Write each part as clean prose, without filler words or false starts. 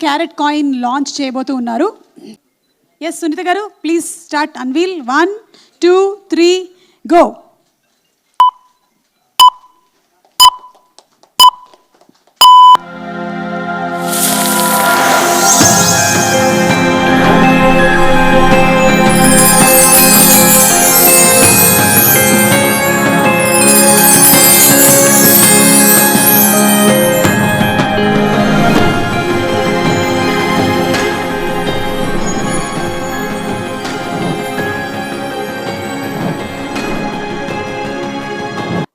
Carrot coin launch చేయబోతూ ఉన్నారు. Yes Sunitha గారు, ప్లీజ్ స్టార్ట్ అన్వీల్. 1 2 3 గో.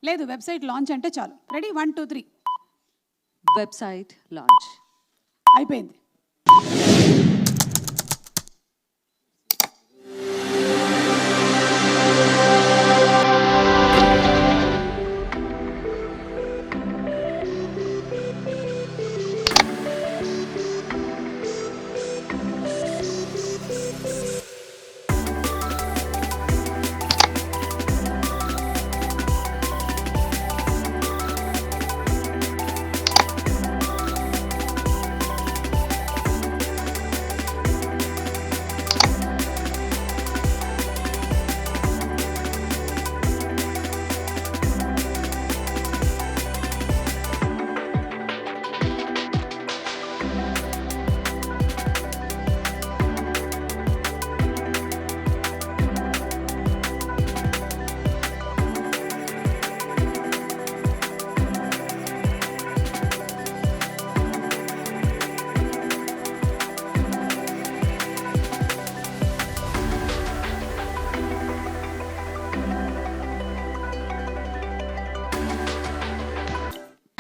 లేదు, వెబ్సైట్ లాంచ్ అంటే చాలు. రెడీ 1 2 3. వెబ్సైట్ లాంచ్ అయిపోయింది.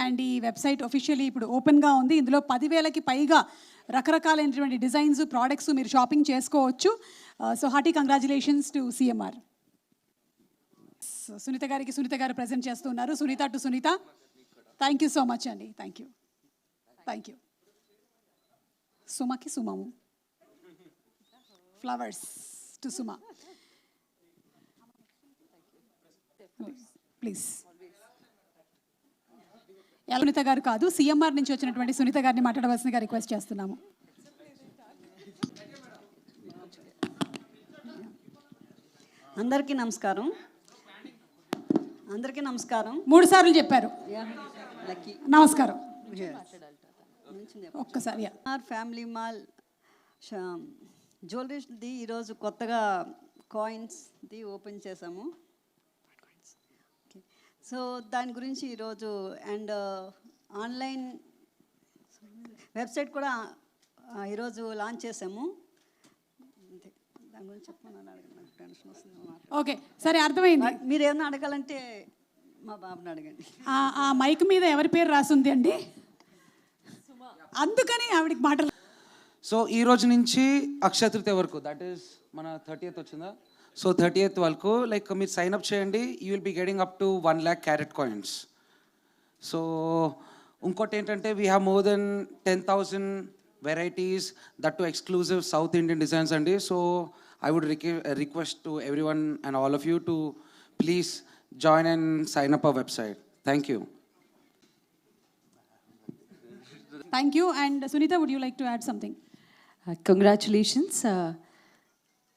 అండ్ ఈ వెబ్సైట్ ఒఫిషియలీ ఇప్పుడు ఓపెన్గా ఉంది. ఇందులో 10,000కి పైగా రకరకాలైనటువంటి డిజైన్స్, ప్రోడక్ట్స్ మీరు షాపింగ్ చేసుకోవచ్చు. So hearty congratulations to CMR. Sunitha గారు ప్రజెంట్ చేస్తున్నారు. Sunitha to Sunitha, thank you so much అండి. Thank you. సుమకి సుమము, flowers to Suma, please. Sunitha గారు కాదు, సిఎంఆర్ నుంచి వచ్చినటువంటి సునీత గారిని మాట్లాడవలసిందిగా రిక్వెస్ట్ చేస్తున్నాము. అందరికీ నమస్కారం. 3 సార్లు చెప్పారు. నమస్కారం. ఒక్కసారి. ఫ్యామిలీ మాల్ జ్యువెలరీది ఈరోజు కొత్తగా కాయిన్స్ది ఓపెన్ చేసాము. సో దాని గురించి ఈరోజు అండ్ ఆన్లైన్ వెబ్సైట్ కూడా ఈరోజు లాంచ్ చేసాము. దాని గురించి చెప్పమని అడగండి, టెన్షన్ వస్తుంది. ఓకే, సరే, అర్థమైంది. మీరు ఏమైనా అడగాలంటే మా బాబుని అడగండి. ఆ మైక్ మీద ఎవరి పేరు రాసుంది అండి, అందుకని ఆవిడకి మాటలు. సో ఈ రోజు నుంచి అక్షయ తృతీయ వరకు, దట్ ఈస్ మన 30th వచ్చిందా, సో 30th వరకు లైక్ మీరు సైన్ అప్ చేయండి. You will be getting up to 1 lakh carat coins. So ఇంకోటి ఏంటంటే we have more than 10,000 varieties, that to exclusive south Indian designs అండి. So I would request to every one and all of you to please join and sign up our website. Thank you. Thank you. And Sunitha, would you like to add something? Congratulations.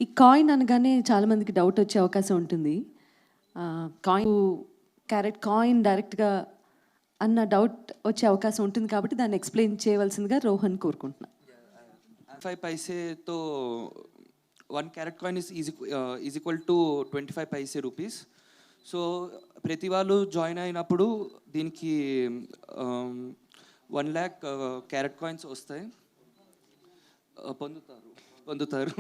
ఈ coin అనగానే చాలామందికి doubt వచ్చే అవకాశం ఉంటుంది. Coin carrot coin డైరెక్ట్గా అన్న doubt వచ్చే అవకాశం ఉంటుంది, కాబట్టి దాన్ని ఎక్స్ప్లెయిన్ చేయవలసిందిగా రోహన్ కోరుకుంటున్నా. 5 పైసేతో 1 carat coin is equal to 25 paise rupees. So ప్రతి వాళ్ళు జాయిన్ అయినప్పుడు దీనికి 1 lakh క్యారెట్ కాయిన్స్ వస్తాయి, పొందుతారు.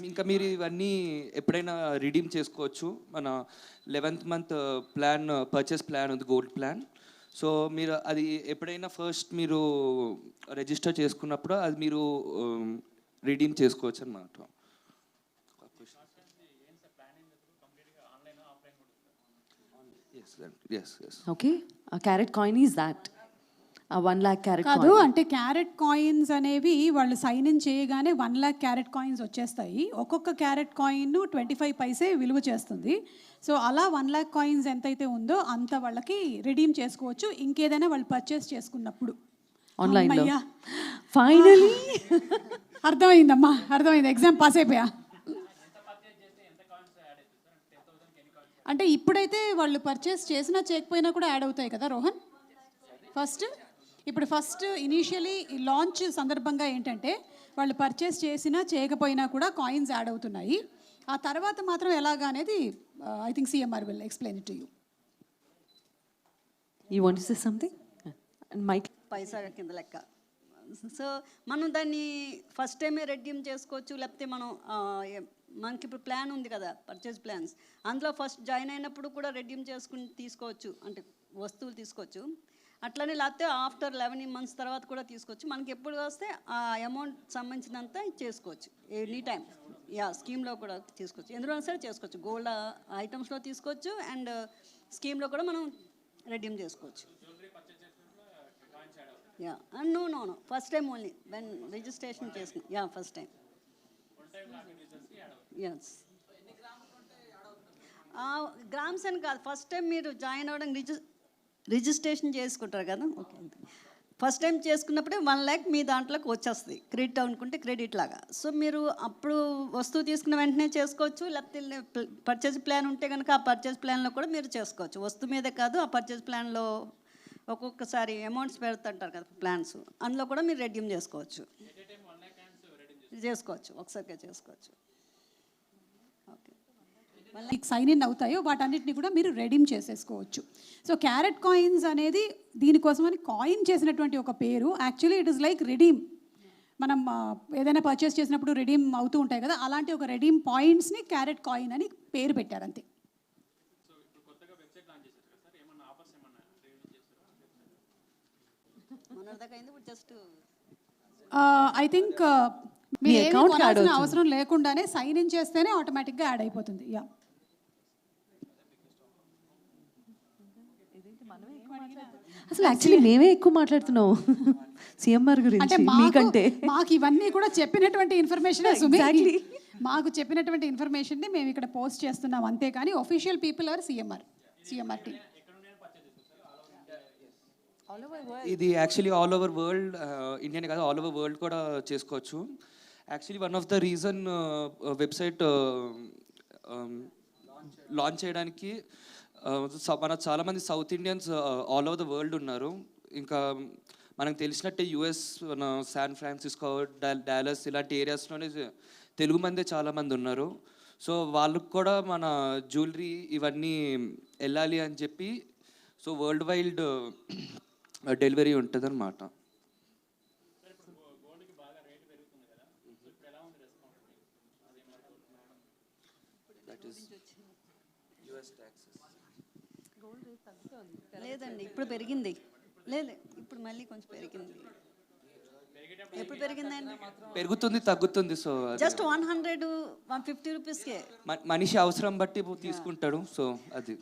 ఇంకా మీరు ఇవన్నీ ఎప్పుడైనా రిడీమ్ చేసుకోవచ్చు. మన 11th month plan, purchase plan ఉంది, గోల్డ్ ప్లాన్. సో మీరు అది ఎప్పుడైనా ఫస్ట్ మీరు రిజిస్టర్ చేసుకున్నప్పుడు అది మీరు రిడీమ్ చేసుకోవచ్చు అన్నమాట. Okay, carrot coin is that. ఆ 1 lakh క్యారెట్ కాదు, అంటే క్యారెట్ కాయిన్స్ అనేవి వాళ్ళు సైన్ ఇన్ చేయగానే 1 lakh క్యారెట్ కాయిన్స్ వచ్చేస్తాయి. ఒక్కొక్క క్యారెట్ కాయిన్ 25 పైసే విలువ చేస్తుంది. సో అలా 1 lakh కాయిన్స్ ఎంతైతే ఉందో అంత వాళ్ళకి రిడీమ్ చేసుకోవచ్చు ఇంకేదైనా వాళ్ళు పర్చేస్ చేసుకున్నప్పుడు. ఆన్లైన్లో. అమ్మయ్య. ఫైనలీ అర్థమైందమ్మా, అర్థమైంది. ఎగ్జామ్ పాస్ అయిపోయా. అంటే ఇప్పుడైతే వాళ్ళు పర్చేస్ చేసినా చేయకపోయినా కూడా యాడ్ అవుతాయి కదా రోహన్? ఫస్ట్ ఇనీషియలీ లాంచ్ సందర్భంగా ఏంటంటే వాళ్ళు పర్చేస్ చేసినా చేయకపోయినా కూడా కాయిన్స్ యాడ్ అవుతున్నాయి. ఆ తర్వాత మాత్రం ఎలాగా అనేది I think CMR will explain it to you. You want to say something? Mike paisa కింద లెక్క. సో మనం దాన్ని ఫస్ట్ టైమే రెడ్యూమ్ చేసుకోవచ్చు, లేకపోతే మనకి ఇప్పుడు ప్లాన్ ఉంది కదా, పర్చేజ్ ప్లాన్స్, అందులో ఫస్ట్ జాయిన్ అయినప్పుడు కూడా రెడ్యూమ్ చేసుకుని తీసుకోవచ్చు, అంటే వస్తువులు తీసుకోవచ్చు. అట్లనే లేకపోతే ఆఫ్టర్ 11 months తర్వాత కూడా తీసుకోవచ్చు. మనకి ఎప్పుడు వస్తే ఆ అమౌంట్ సంబంధించినంత చేసుకోవచ్చు ఎనీ టైం. స్కీమ్లో కూడా తీసుకోవచ్చు, ఎందులో సరే చేసుకోవచ్చు. గోల్డ్ ఐటమ్స్లో తీసుకోవచ్చు అండ్ స్కీమ్లో కూడా మనం రెడ్యూమ్ చేసుకోవచ్చు. No first time only when registration చేసుకుని ఫస్ట్ టైం. ఎస్ గ్రామ్స్ అని కాదు, ఫస్ట్ టైం మీరు జాయిన్ అవ్వడానికి రిజిస్ట్రేషన్ చేసుకుంటారు కదా. ఓకే, ఫస్ట్ టైం చేసుకున్నప్పుడే 1 lakh మీ దాంట్లోకి వచ్చేస్తుంది. క్రెడిట్ అనుకుంటే క్రెడిట్ లాగా. సో మీరు అప్పుడు వస్తువు తీసుకున్న వెంటనే చేసుకోవచ్చు, లేకపోతే పర్చేజ్ ప్లాన్ ఉంటే కనుక ఆ పర్చేజ్ ప్లాన్లో కూడా మీరు చేసుకోవచ్చు. వస్తువు మీదే కాదు, ఆ పర్చేజ్ ప్లాన్లో ఒక్కొక్కసారి అమౌంట్స్ పెడుతుంటారు కదా ప్లాన్స్, అందులో కూడా మీరు రెడ్యూమ్ చేసుకోవచ్చు. ఒకసారిగా చేసుకోవచ్చు. మీకు సైన్ ఇన్ అవుతాయో వాటన్నిటిని కూడా మీరు రెడీమ్ చేసేసుకోవచ్చు. సో క్యారెట్ కాయిన్స్ అనేది దీనికోసమని కాయిన్ చేసినటువంటి ఒక పేరు. Actually it is like redeem. మనం ఏదైనా పర్చేస్ చేసినప్పుడు రెడీమ్ అవుతూ ఉంటాయి కదా, అలాంటి ఒక రెడీమ్ పాయింట్స్ని క్యారెట్ కాయిన్ అని పేరు పెట్టారు అంతే. ఐ థింక్ మీ అకౌంట్ అవసరం లేకుండానే సైన్ ఇన్ చేస్తేనే ఆటోమేటిక్గా యాడ్ అయిపోతుంది. అసలు యాక్చువల్లీ మేమే ఎక్కువ మాట్లాడుతున్నాం సిఎంఆర్ గురించి మీకంటే. మాకు ఇవన్నీ కూడా చెప్పినటువంటి ఇన్ఫర్మేషన్, మాకు చెప్పినటువంటి ఇన్ఫర్మేషన్ని మేము ఇక్కడ పోస్ట్ చేస్తున్నాం అంతే. కానీ official people are CMR team. ఇది actually all over world, Indian కాదు ఆల్ ఓవర్ వరల్డ్ కూడా చేసుకోవచ్చు. Actually one of the reason website launch చేయడానికి మన చాలామంది south Indians all over the world ఉన్నారు. ఇంకా మనకు తెలిసినట్టే యుఎస్, మన శాన్ ఫ్రాన్సిస్కో, డాలస్ ఇలాంటి ఏరియాస్లోనే తెలుగు మందే చాలామంది ఉన్నారు. సో వాళ్ళకు కూడా మన జ్యువెలరీ ఇవన్నీ వెళ్ళాలి అని చెప్పి సో వరల్డ్ వైడ్ డెలివరీ ఉంటుంది అన్నమాట. లేదండి, ఇప్పుడు పెరిగింది. లేదు, ఇప్పుడు మళ్ళీ కొంచెం పెరిగింది. ఎప్పుడు పెరిగిందండి? పెరుగుతుంది, తగ్గుతుంది. సో జస్ట్ 100-150 రూపీస్కే. మనిషి అవసరం బట్టి తీసుకుంటాడు. సో అది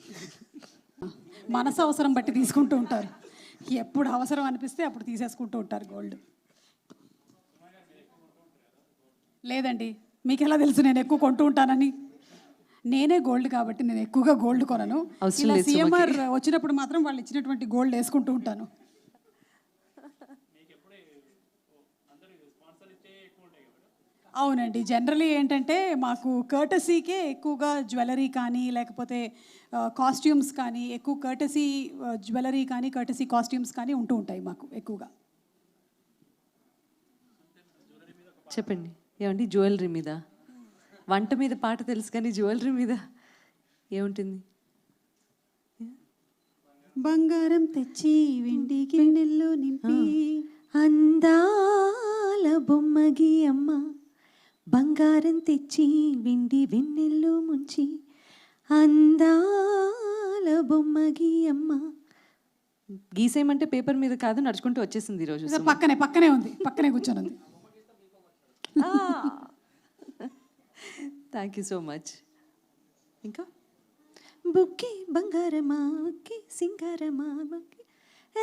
మనసు అవసరం బట్టి తీసుకుంటూ ఉంటారు. ఎప్పుడు అవసరం అనిపిస్తే అప్పుడు తీసేసుకుంటూ ఉంటారు గోల్డ్. లేదండి, మీకు ఎలా తెలుసు నేను ఎక్కువ కొంటూ ఉంటానని? నేనే గోల్డ్ కాబట్టి నేను ఎక్కువగా గోల్డ్ కొనను. ఇలా సిఎంఆర్ వచ్చినప్పుడు మాత్రం వాళ్ళు ఇచ్చినటువంటి గోల్డ్ వేసుకుంటూ ఉంటాను. అవునండి, జనరలీ ఏంటంటే మాకు కర్టసీకే ఎక్కువగా జ్యువెలరీ కానీ లేకపోతే కాస్ట్యూమ్స్ కానీ, ఎక్కువ కర్టసీ జ్యువెలరీ కానీ కర్టసీ కాస్ట్యూమ్స్ కానీ ఉంటూ ఉంటాయి మాకు ఎక్కువగా. చెప్పండి ఏమండి? జ్యువెలరీ మీద, వంట మీద పాట తెలుసు కానీ జ్యువెలరీ మీద ఏముంటుంది? బంగారం తెచ్చి వెండి గిన్నెల్లో నింపి అందాల బొమ్మగి అమ్మ, బంగారం తెచ్చి వెండి వెన్నెల్లో ముంచి అందాల బొమ్మగి అమ్మ. గీసేయమంటే పేపర్ మీద కాదు, నడుచుకుంటూ వచ్చేసింది ఈరోజు. పక్కనే ఉంది, పక్కనే కూర్చొని ఉంది. Thank you so much. ఇంకా బుక్కి బంగారమా, బుక్కి సింగారమా, బుక్కి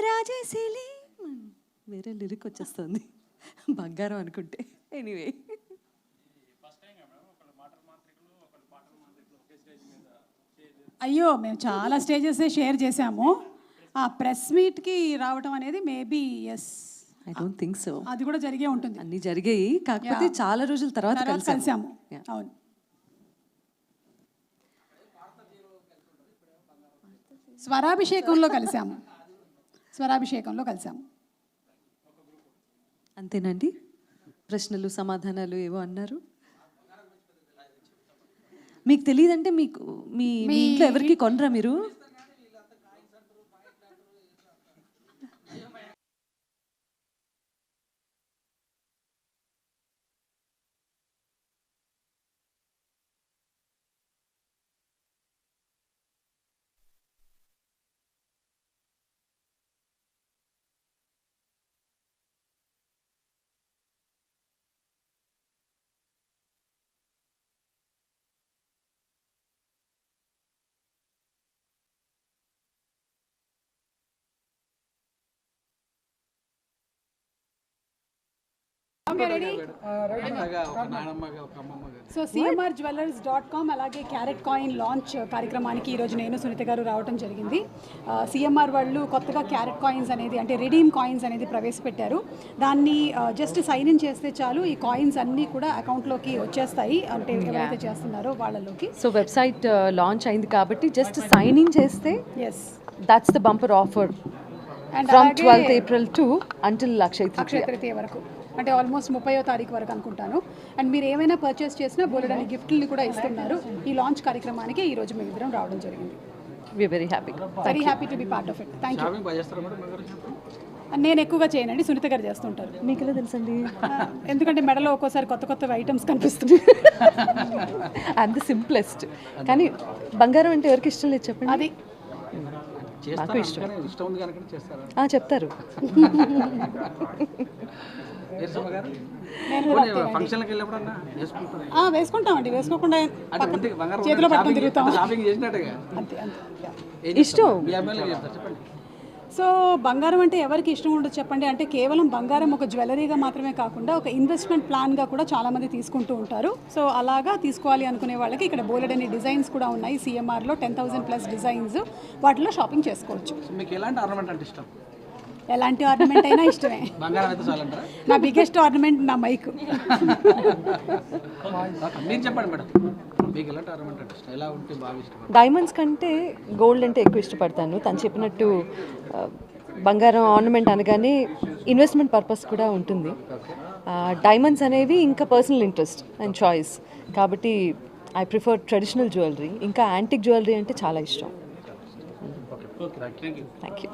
రాజేసిలి వేరే లిరిక్ వచ్చేస్తుంది బంగారం అనుకుంటే. ఎనీవే, అయ్యో మేము చాలా స్టేజెస్ షేర్ చేశాము. ఆ ప్రెస్ మీట్కి రావటం అనేది maybe yes, I don't think so. అది కూడా జరిగే ఉంటుంది. అన్నీ జరిగాయి, కాకపోతే చాలా రోజుల తర్వాత కలిసాము. Yeah. అవును. స్వరాభిషేకంలో కలిసాము. అంతేనండి. ప్రశ్నలు సమాధానాలు ఏవో అన్నారు. మీకు తెలియదంటే మీకు మీ ఇంట్లో ఎవరికి కొనరా మీరు? సో cmrjewellers.com అలాగే క్యారెట్ కాయిన్ లాంచ్ కార్యక్రమానికి ఈరోజు నేను సునీత గారు రావడం జరిగింది. సిఎంఆర్ వాళ్ళు కొత్తగా క్యారెట్ కాయిన్స్ అనేది అంటే రిడీమ్ కాయిన్స్ అనేది ప్రవేశపెట్టారు. దాన్ని జస్ట్ సైన్ ఇన్ చేస్తే చాలు, ఈ కాయిన్స్ అన్నీ కూడా అకౌంట్లోకి వచ్చేస్తాయి, అంటే ఎవరైతే చేస్తున్నారో వాళ్ళలోకి. సో వెబ్సైట్ లాంచ్ అయింది కాబట్టి జస్ట్ సైన్ ఇన్ చేస్తే yes, that's the bumper offer and from 12th April to until Akshaya Tritiya వరకు, అంటే ఆల్మోస్ట్ 30వ తారీఖు వరకు అనుకుంటాను. అండ్ మీరు ఏమైనా పర్చేస్ చేసినా బోలెడని గిఫ్ట్ని కూడా ఇస్తున్నారు. ఈ లాంచ్ కార్యక్రమానికి ఈరోజు మేము ఇద్దరం రావడం జరిగింది. Very happy to be part of it. Thank you. నేను ఎక్కువగా చేయనండి, సునీత గారు చేస్తుంటారు. మీకు ఎలా తెలుసండి? ఎందుకంటే మెడలో ఒక్కోసారి కొత్త ఐటమ్స్ కనిపిస్తుంది. And the simplest. కానీ బంగారం అంటే ఎవరికి ఇష్టం లేదు చెప్పండి? అది నాకు ఇష్టం. చెప్తారు. వేసుకుంటామండి, వేసుకోకుండా చేతిలో పట్టుకొని తిరుగుతాం. ఇష్టం. సో బంగారం అంటే ఎవరికి ఇష్టం ఉండదు చెప్పండి? అంటే కేవలం బంగారం ఒక జ్యువెలరీగా మాత్రమే కాకుండా ఒక ఇన్వెస్ట్మెంట్ ప్లాన్గా కూడా చాలామంది తీసుకుంటూ ఉంటారు. సో అలాగా తీసుకోవాలి అనుకునే వాళ్ళకి ఇక్కడ బోలెడని డిజైన్స్ కూడా ఉన్నాయి. సిఎంఆర్లో 10,000+ డిజైన్స్, వాటిలో షాపింగ్ చేసుకోవచ్చు. మీకు ఎలాంటి ఆర్నమెంట్ అంటే ఇష్టం? ఎలాంటి ఆర్నమెంట్ అయినా ఇష్టమే. బంగారం అయితే చాలంటారా? నా బిగ్గెస్ట్ ఆర్నమెంట్ నా మైక్. మీరు చెప్పండి మేడం, మీకు ఎలాంటి ఆర్నమెంట్ అంటే ఇష్టం? ఎలా ఉంటే బాగా ఇష్టం? డైమండ్స్ కంటే గోల్డ్ అంటే ఎక్కువ ఇష్టపడతాను. తను చెప్పినట్టు బంగారం ఆర్నమెంట్ అనగానే ఇన్వెస్ట్మెంట్ పర్పస్ కూడా ఉంటుంది. డైమండ్స్ అనేవి ఇంకా పర్సనల్ ఇంట్రెస్ట్ అండ్ చాయిస్, కాబట్టి ఐ ప్రిఫర్ ట్రెడిషనల్ జ్యువెలరీ. ఇంకా యాంటిక్ జ్యువెలరీ అంటే చాలా ఇష్టం. Thank you.